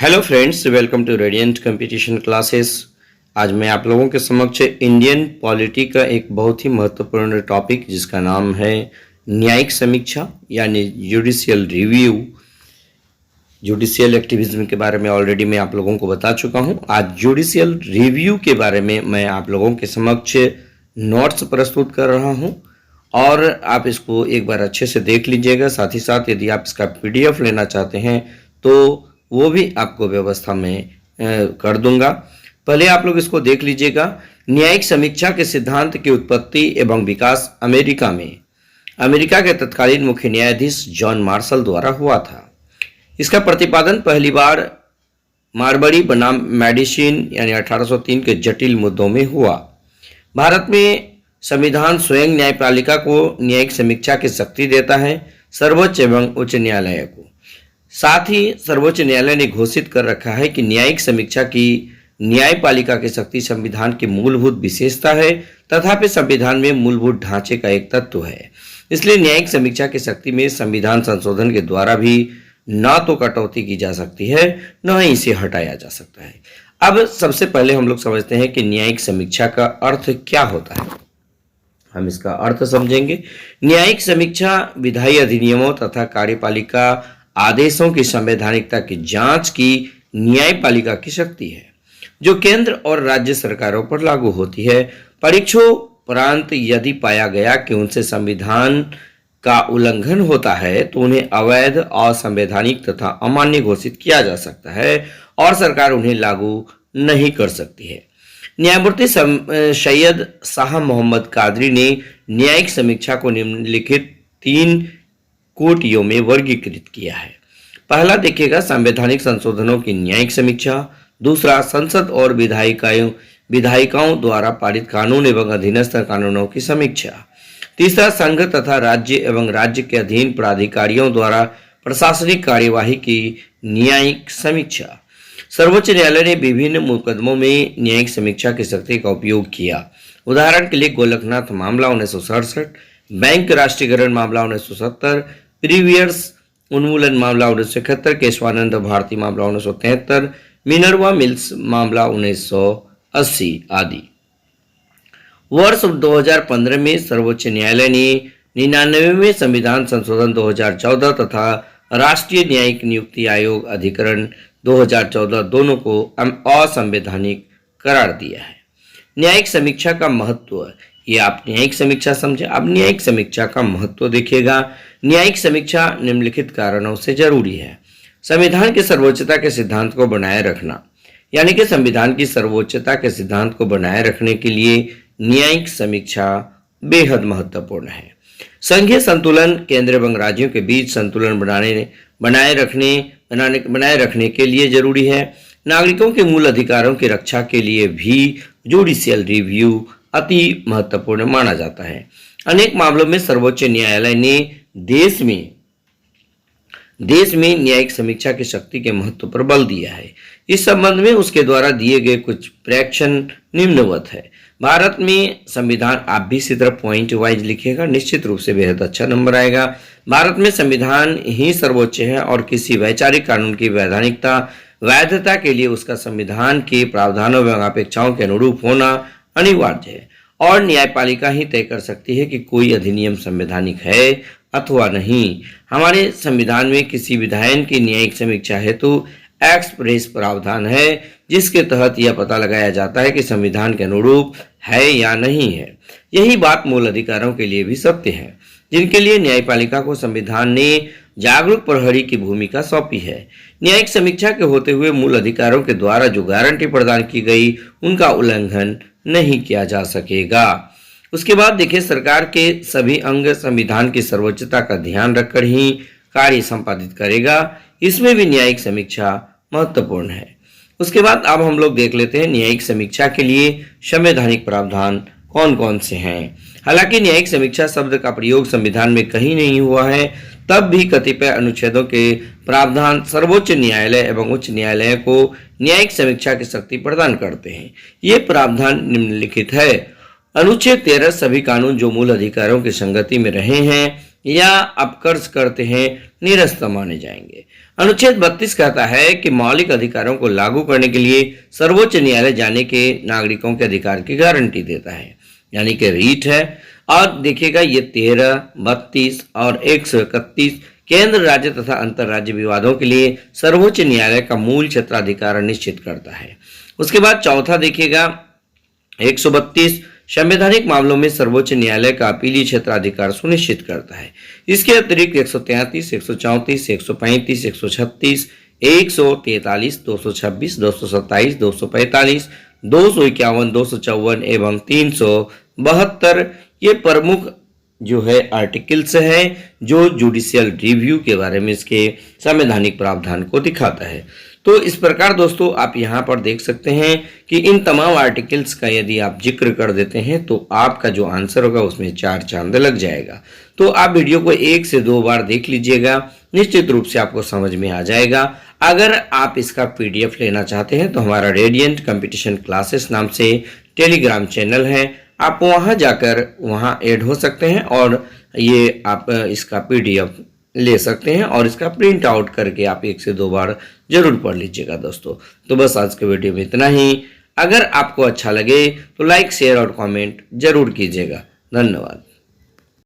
Hello friends, welcome to radiant competition classes. आज मैं आप लोगों के समक्ष इंडियन पॉलिटी का एक बहुत ही महत्वपूर्ण टॉपिक जिसका नाम है न्यायिक समीक्षा यानी जुडिशियल रिव्यू। जुडिशियल एक्टिविज्म के बारे में ऑलरेडी मैं आप लोगों को बता चुका हूं। आज जुडिशियल रिव्यू के बारे में मैं आप लोगों के समक्ष नोट्स प्रस्तुत कर रहा हूं और आप इसको एक बार अच्छे से देख लीजिएगा। साथ ही साथ यदि आप इसका पीडीएफ लेना चाहते हैं तो वो भी आपको व्यवस्था में कर दूंगा। पहले आप लोग इसको देख लीजिएगा। न्यायिक समीक्षा के सिद्धांत की उत्पत्ति एवं विकास अमेरिका के तत्कालीन मुख्य न्यायाधीश जॉन मार्शल द्वारा हुआ था। इसका प्रतिपादन पहली बार मारबरी बनाम मेडिसिन यानी 1803 के जटिल मुद्दों में हुआ। भारत में संविधान स्वयं न्यायपालिका को न्यायिक समीक्षा की शक्ति देता है, सर्वोच्च एवं उच्च न्यायालय को। साथ ही सर्वोच्च न्यायालय ने घोषित कर रखा है कि न्यायिक समीक्षा की न्यायपालिका की शक्ति संविधान की मूलभूत विशेषता है, तथापि संविधान में मूलभूत ढांचे का एक तत्व है। इसलिए न्यायिक समीक्षा की शक्ति में संविधान संशोधन के द्वारा भी न तो कटौती की जा सकती है, न ही इसे हटाया जा सकता है। अब सबसे पहले हम लोग समझते हैं कि न्यायिक समीक्षा का अर्थ क्या होता है। हम इसका अर्थ समझेंगे। न्यायिक समीक्षा विधायी अधिनियमों तथा कार्यपालिका आदेशों की संवैधानिकता की जांच की न्यायपालिका की शक्ति है, जो केंद्र और राज्य सरकारों पर लागू होती है। परीक्षोपरांत यदि पाया गया कि उनसे संविधान का उल्लंघन होता है तो उन्हें अवैध, असंवैधानिक तथा अमान्य घोषित किया जा सकता है और सरकार उन्हें लागू नहीं कर सकती है। न्यायमूर्ति सैयद शाह मोहम्मद कादरी ने न्यायिक समीक्षा को निम्नलिखित 3 कोटियों में वर्गीकृत किया है। पहला देखिएगा, संवैधानिक संशोधनों की न्यायिक समीक्षा। दूसरा, संसद और विधायिकाओं द्वारा पारित कानून एवं अधीनस्थ कानूनों की समीक्षा। तीसरा, संघ तथा राज्य एवं राज्य के अधीन प्राधिकारियों द्वारा प्रशासनिक कार्यवाही की न्यायिक समीक्षा। सर्वोच्च न्यायालय ने विभिन्न मुकदमों में न्यायिक समीक्षा की शक्ति का उपयोग किया। उदाहरण के लिए गोलकनाथ मामला 1967, बैंक राष्ट्रीयकरण मामला 1970, प्रीवियर्स उन्मूलन मामला 1971, केशवानंद भारती मामला 1973, मिनर्वा मिल्स मामला 1980 आदि। वर्ष 2015 में सर्वोच्च न्यायालय ने 99वें संविधान संशोधन 2014 तथा राष्ट्रीय न्यायिक नियुक्ति आयोग अधिकरण 2014 दोनों को असंवैधानिक करार दिया है। न्यायिक समीक्षा का महत्व, ये आप न्यायिक समीक्षा समझे। अब न्यायिक समीक्षा का महत्व देखिएगा। न्यायिक समीक्षा निम्नलिखित कारणों से जरूरी है। संविधान की सर्वोच्चता के सिद्धांत को बनाए रखना, यानी कि संविधान की सर्वोच्चता के सिद्धांत को बनाए रखने के लिए न्यायिक समीक्षा बेहद महत्वपूर्ण है। संघीय संतुलन, केंद्र एवं राज्यों के बीच संतुलन बनाए रखने के लिए जरूरी है। नागरिकों के मूल अधिकारों की रक्षा के लिए भी जुडिशियल रिव्यू अति महत्वपूर्ण माना जाता है। अनेक मामलों में सर्वोच्च न्यायालय ने देश में न्यायिक समीक्षा की शक्ति के महत्व पर बल दिया है। इस संबंध में उसके द्वारा दिए गए कुछ प्रेक्षण निम्नवत है। भारत में संविधान, आप भी इसी तरह पॉइंट वाइज लिखिएगा, निश्चित रूप से बेहद अच्छा नंबर आएगा। भारत में संविधान ही सर्वोच्च है और किसी वैचारिक कानून की वैधता के लिए उसका संविधान के प्रावधानों एवं अपेक्षाओं के अनुरूप होना अनिवार्य है और न्यायपालिका ही तय कर सकती है कि कोई अधिनियम संवैधानिक है अथवा नहीं। हमारे संविधान में किसी विधायन की न्यायिक समीक्षा हेतु एक्सप्रेस प्रावधान है, जिसके तहत यह पता लगाया जाता है कि संविधान के अनुरूप है या नहीं है। यही बात मूल अधिकारों के लिए भी सत्य है, जिनके लिए न्यायपालिका को संविधान ने जागरूक प्रहरी की भूमिका सौंपी है। न्यायिक समीक्षा के होते हुए मूल अधिकारों के द्वारा जो गारंटी प्रदान की गई उनका उल्लंघन नहीं किया जा सकेगा। उसके बाद देखिए, सरकार के सभी अंग संविधान की सर्वोच्चता का ध्यान रखकर ही कार्य संपादित करेगा। इसमें भी न्यायिक समीक्षा महत्वपूर्ण है। उसके बाद अब हम लोग देख लेते हैं न्यायिक समीक्षा के लिए संवैधानिक प्रावधान कौन कौन से हैं। हालांकि न्यायिक समीक्षा शब्द का प्रयोग संविधान में कहीं नहीं हुआ है, तब भी कतिपय अनुच्छेदों के प्रावधान सर्वोच्च न्यायालय एवं उच्च न्यायालय को न्यायिक समीक्षा की शक्ति प्रदान करते हैं। ये प्रावधान निम्नलिखित है। अनुच्छेद 13 सभी कानून जो मूल अधिकारों की संगति में रहे हैं या अपकर्ष करते हैं निरस्त माने जाएंगे। अनुच्छेद 32 कहता है कि मौलिक अधिकारों को लागू करने के लिए सर्वोच्च न्यायालय जाने के नागरिकों के अधिकार की गारंटी देता है, यानी कि रीट है। और देखिएगा ये 13, 32 और 131 केंद्र, राज्य तथा अंतर राज्य विवादों के लिए सर्वोच्च न्यायालय का मूल क्षेत्राधिकार निश्चित करता है। उसके बाद चौथा देखिएगा 132 संवैधानिक मामलों में सर्वोच्च न्यायालय का अपीलीय क्षेत्राधिकार सुनिश्चित करता है। इसके अतिरिक्त 133, 134, 135, 136, 143, 226, 227, 245, 251, 254 एवं 372 ये प्रमुख जो है आर्टिकल्स है जो जुडिशियल रिव्यू के बारे में इसके संवैधानिक प्रावधान को दिखाता है। तो इस प्रकार दोस्तों आप यहाँ पर देख सकते हैं कि इन तमाम आर्टिकल्स का यदि आप जिक्र कर देते हैं तो आपका जो आंसर होगा उसमें 4 चांद लग जाएगा। तो आप वीडियो को 1 से 2 बार देख लीजिएगा, निश्चित रूप से आपको समझ में आ जाएगा। अगर आप इसका पीडीएफ लेना चाहते हैं तो हमारा रेडियंट कंपटीशन क्लासेस नाम से टेलीग्राम चैनल है, आप वहां जाकर वहां ऐड हो सकते हैं और ये आप इसका पीडीएफ ले सकते हैं और इसका प्रिंट आउट करके आप 1 से 2 बार जरूर पढ़ लीजिएगा दोस्तों। तो बस आज के वीडियो में इतना ही। अगर आपको अच्छा लगे तो लाइक, शेयर और कमेंट जरूर कीजिएगा। धन्यवाद।